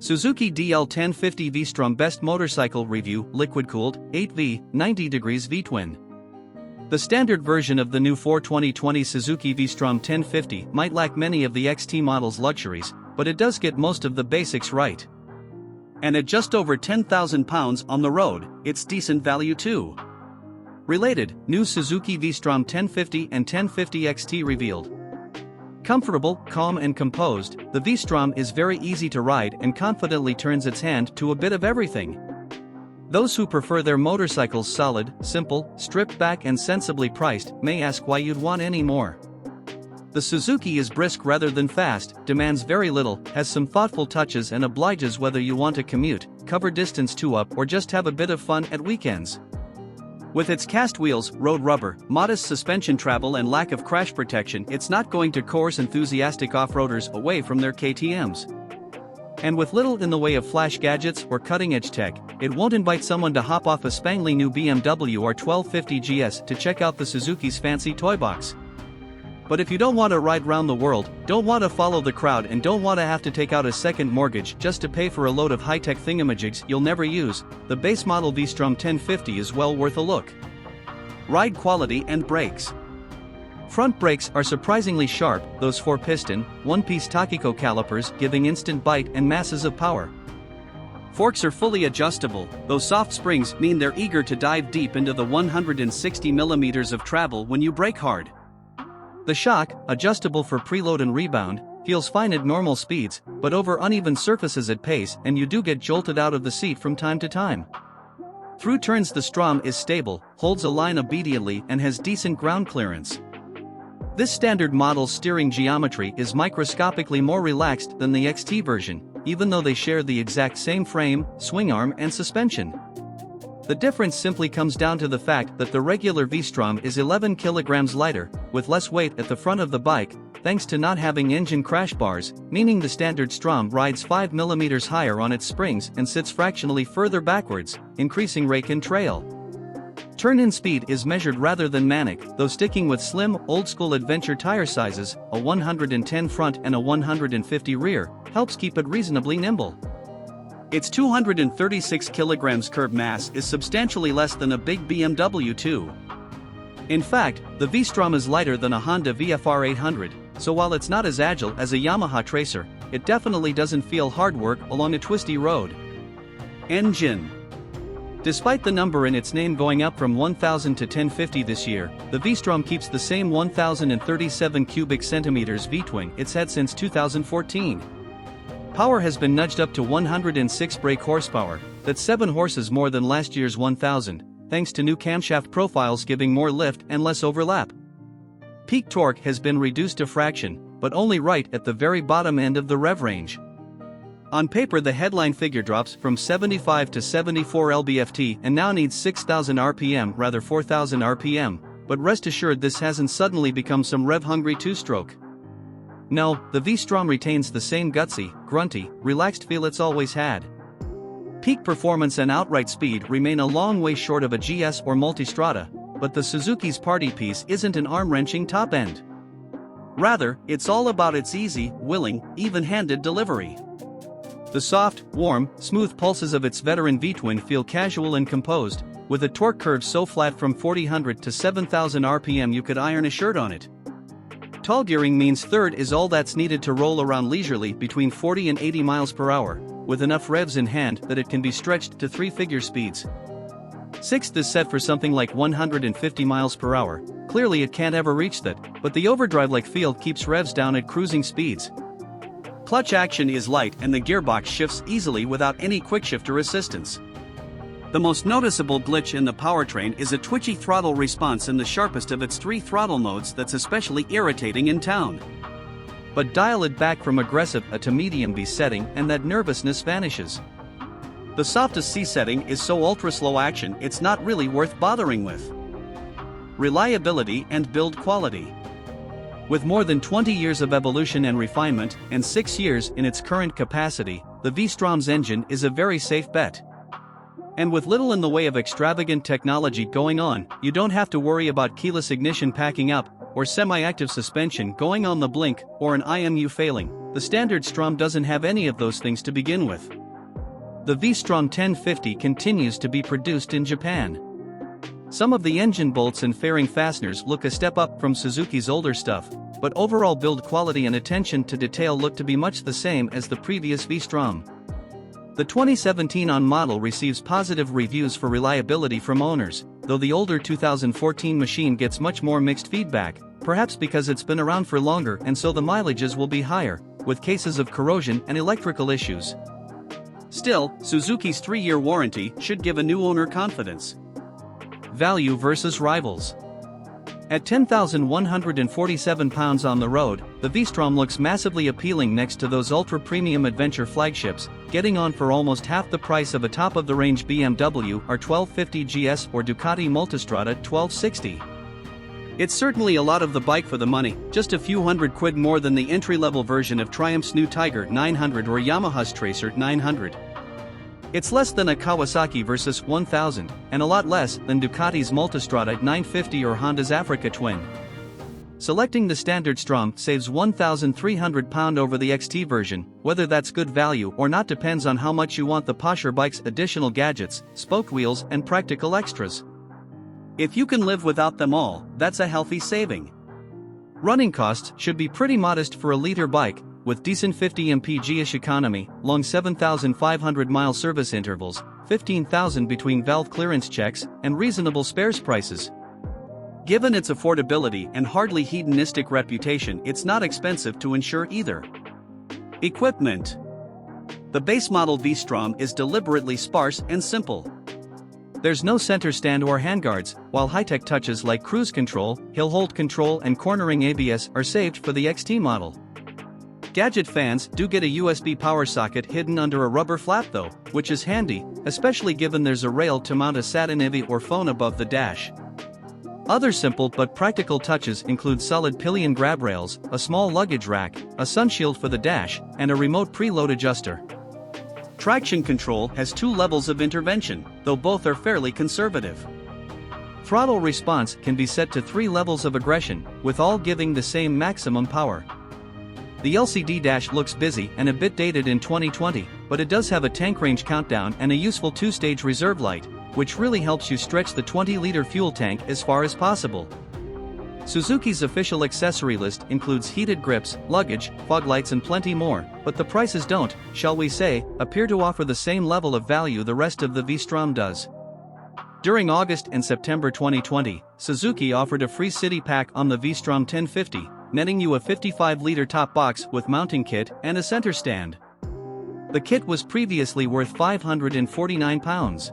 Suzuki DL1050 v-strom best motorcycle review, liquid-cooled, 8V, 90 degrees V-twin. The standard version of the new 2020 Suzuki v-strom 1050 might lack many of the XT model's luxuries, but it does get most of the basics right. And at just over £10,000 on the road, it's decent value too. Related, new Suzuki v-strom 1050 and 1050 XT revealed. Comfortable, calm and composed, the v-strom is very easy to ride and confidently turns its hand to a bit of everything. Those who prefer their motorcycles solid, simple, stripped back and sensibly priced may ask why you'd want any more. The Suzuki is brisk rather than fast, demands very little, has some thoughtful touches and obliges whether you want to commute, cover distance 2 up or just have a bit of fun at weekends. With its cast wheels, road rubber, modest suspension travel and lack of crash protection, it's not going to coerce enthusiastic off-roaders away from their KTMs. And with little in the way of flash gadgets or cutting-edge tech, it won't invite someone to hop off a spangly new BMW or 1250 GS to check out the Suzuki's fancy toy box. But if you don't want to ride round the world, don't want to follow the crowd and don't want to have to take out a second mortgage just to pay for a load of high-tech thingamajigs you'll never use, the base model v-strom 1050 is well worth a look. Ride quality and brakes. Front brakes are surprisingly sharp, those four-piston, one-piece Tokico calipers giving instant bite and masses of power. Forks are fully adjustable, those soft springs mean they're eager to dive deep into the 160 mm of travel when you brake hard. The shock, adjustable for preload and rebound, feels fine at normal speeds, but over uneven surfaces at pace and you do get jolted out of the seat from time to time. Through turns the Strom is stable, holds a line obediently and has decent ground clearance. This standard model's steering geometry is microscopically more relaxed than the XT version, even though they share the exact same frame, swing arm and suspension. The difference simply comes down to the fact that the regular v-strom is 11 kilograms lighter, with less weight at the front of the bike, thanks to not having engine crash bars, meaning the standard Strom rides 5 mm higher on its springs and sits fractionally further backwards, increasing rake and trail. Turn-in speed is measured rather than manic, though sticking with slim, old-school adventure tire sizes, a 110 front and a 150 rear, helps keep it reasonably nimble. Its 236 kg curb mass is substantially less than a big BMW too. In fact, the v-strom is lighter than a Honda VFR 800, so while it's not as agile as a Yamaha Tracer, it definitely doesn't feel hard work along a twisty road. Engine. Despite the number in its name going up from 1000 to 1050 this year, the v-strom keeps the same 1037 cubic centimeters V-twin it's had since 2014. Power has been nudged up to 106 brake horsepower, that's 7 horses more than last year's 1000, thanks to new camshaft profiles giving more lift and less overlap. Peak torque has been reduced a fraction, but only right at the very bottom end of the rev range. On paper the headline figure drops from 75 to 74 lb-ft and now needs 6000 rpm rather 4000 rpm, but rest assured this hasn't suddenly become some rev-hungry two-stroke. No, the v-strom retains the same gutsy, grunty, relaxed feel it's always had. Peak performance and outright speed remain a long way short of a GS or Multistrada, but the Suzuki's party piece isn't an arm-wrenching top end. Rather, it's all about its easy, willing, even-handed delivery. The soft, warm, smooth pulses of its veteran V-twin feel casual and composed, with a torque curve so flat from 4000 to 7000 rpm you could iron a shirt on it. Tall gearing means third is all that's needed to roll around leisurely between 40 and 80 miles per hour, with enough revs in hand that it can be stretched to 3-figure speeds. Sixth is set for something like 150 miles per hour, clearly it can't ever reach that, but the overdrive-like feel keeps revs down at cruising speeds. Clutch action is light and the gearbox shifts easily without any quickshifter assistance. The most noticeable glitch in the powertrain is a twitchy throttle response in the sharpest of its 3 throttle modes that's especially irritating in town. But dial it back from aggressive A to medium B setting and that nervousness vanishes. The softest C setting is so ultra-slow action it's not really worth bothering with. Reliability and build quality. With more than 20 years of evolution and refinement, and 6 years in its current capacity, the v-strom's engine is a very safe bet. And with little in the way of extravagant technology going on, you don't have to worry about keyless ignition packing up, or semi-active suspension going on the blink, or an IMU failing. the standard Strom doesn't have any of those things to begin with. The v-strom 1050 continues to be produced in Japan. Some of the engine bolts and fairing fasteners look a step up from Suzuki's older stuff, but overall build quality and attention to detail look to be much the same as the previous v-strom. The 2017 on model receives positive reviews for reliability from owners, though the older 2014 machine gets much more mixed feedback, perhaps because it's been around for longer and so the mileages will be higher, with cases of corrosion and electrical issues. Still, Suzuki's 3-year warranty should give a new owner confidence. Value versus rivals. At 10,147 pounds on the road, the v-strom looks massively appealing next to those ultra-premium adventure flagships, getting on for almost half the price of a top-of-the-range BMW R1250 GS or Ducati Multistrada 1260. It's certainly a lot of the bike for the money, just a few £100 more than the entry-level version of Triumph's new Tiger 900 or Yamaha's Tracer 900. It's less than a Kawasaki Versys 1000, and a lot less than Ducati's Multistrada 950 or Honda's Africa Twin. Selecting the standard Strom saves £1,300 over the XT version. Whether that's good value or not depends on how much you want the posher bike's additional gadgets, spoke wheels and practical extras. If you can live without them all, that's a healthy saving. Running costs should be pretty modest for a liter bike, with decent 50 mpg-ish economy, long 7,500-mile service intervals, 15,000 between valve clearance checks, and reasonable spares prices. Given its affordability and hardly hedonistic reputation, it's not expensive to insure either. Equipment. The base model v-strom is deliberately sparse and simple. There's no center stand or handguards, while high-tech touches like cruise control, hill hold control and cornering ABS are saved for the XT model. Gadget fans do get a USB power socket hidden under a rubber flap though, which is handy, especially given there's a rail to mount a SATA or phone above the dash. Other simple but practical touches include solid pillion grab rails, a small luggage rack, a sunshield for the dash, and a remote preload adjuster. Traction control has 2 levels of intervention, though both are fairly conservative. Throttle response can be set to 3 levels of aggression, with all giving the same maximum power. The LCD dash looks busy and a bit dated in 2020, but it does have a tank range countdown and a useful 2-stage reserve light, which really helps you stretch the 20-liter fuel tank as far as possible. Suzuki's official accessory list includes heated grips, luggage, fog lights and plenty more, but the prices don't, shall we say, appear to offer the same level of value the rest of the v-strom does. During August and September 2020, Suzuki offered a free city pack on the v-strom 1050, netting you a 55-liter top box with mounting kit and a center stand. The kit was previously worth £549.